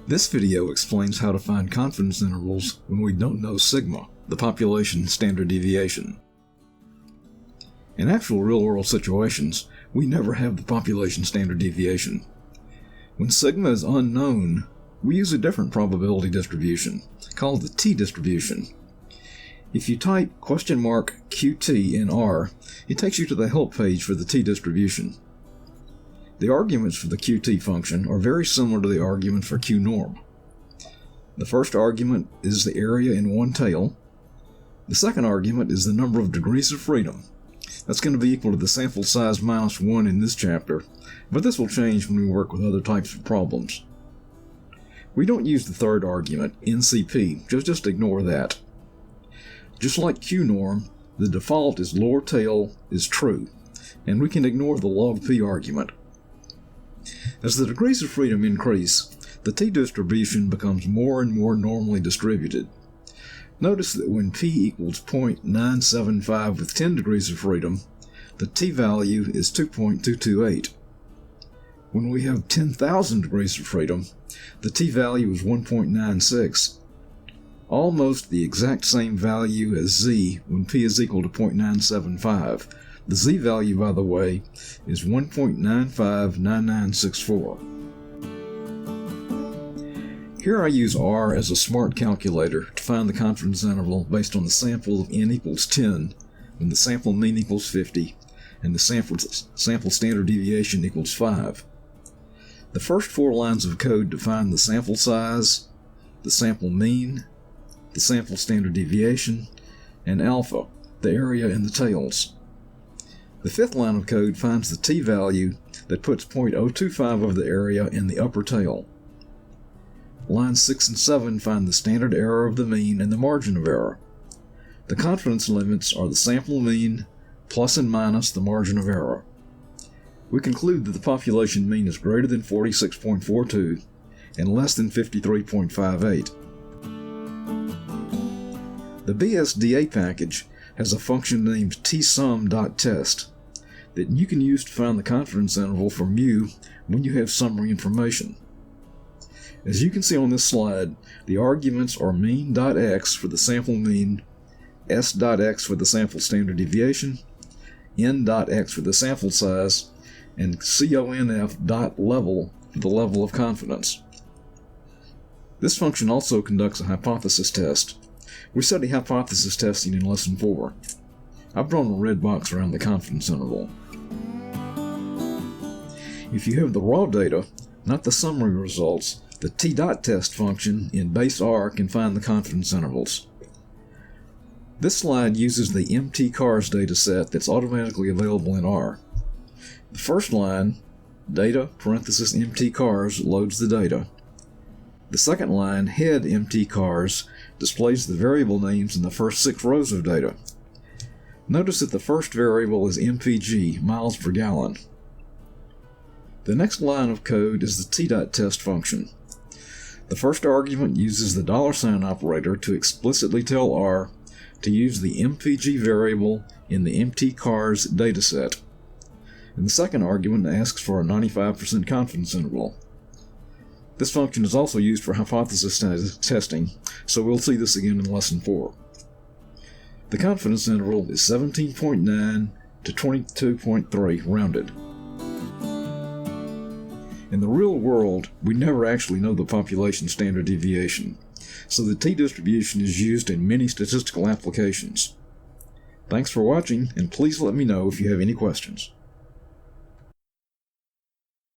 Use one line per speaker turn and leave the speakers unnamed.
This video explains how to find confidence intervals when we don't know sigma, the population standard deviation. In actual real-world situations, we never have the population standard deviation. When sigma is unknown, we use a different probability distribution, called the t-distribution. If you type $QT in R, it takes you to the help page for the t-distribution. The arguments for the QT function are very similar to the arguments for Q-norm. The first argument is the area in one tail. The second argument is the number of degrees of freedom. That's going to be equal to the sample size minus 1 in this chapter, but this will change when we work with other types of problems. We don't use the third argument, NCP, just ignore that. Just like Q-norm, the default is lower tail is true, and we can ignore the log p argument. As the degrees of freedom increase, the t-distribution becomes more and more normally distributed. Notice that when p equals 0.975 with 10 degrees of freedom, the t-value is 2.228. When we have 10,000 degrees of freedom, the t-value is 1.96. Almost the exact same value as z when p is equal to 0.975. The z-value, by the way, is 1.959964. Here I use R as a smart calculator to find the confidence interval based on the sample of n equals 10, when the sample mean equals 50, and the sample standard deviation equals 5. The first 4 lines of code define the sample size, the sample mean, the sample standard deviation, and alpha, the area in the tails. The 5th line of code finds the t-value that puts 0.025 of the area in the upper tail. Lines 6 and 7 find the standard error of the mean and the margin of error. The confidence limits are the sample mean plus and minus the margin of error. We conclude that the population mean is greater than 46.42 and less than 53.58. The BSDA package has a function named tsum.test that you can use to find the confidence interval for mu when you have summary information. As you can see on this slide, the arguments are mean.x for the sample mean, s.x for the sample standard deviation, n.x for the sample size, and conf.level for the level of confidence. This function also conducts a hypothesis test. We study hypothesis testing in Lesson 4. I've drawn a red box around the confidence interval. If you have the raw data, not the summary results, the t.test function in base R can find the confidence intervals. This slide uses the mtcars dataset that's automatically available in R. The first line, data parenthesis mtcars, loads the data. The second line, head mtcars, displays the variable names in the first 6 rows of data. Notice that the first variable is mpg, miles per gallon. The next line of code is the t.test function. The first argument uses the $sign operator to explicitly tell R to use the mpg variable in the mtcars dataset. And the second argument asks for a 95% confidence interval. This function is also used for hypothesis testing, so we'll see this again in Lesson 4. The confidence interval is 17.9 to 22.3 rounded. In the real world, we never actually know the population standard deviation, so the t-distribution is used in many statistical applications. Thanks for watching, and please let me know if you have any questions.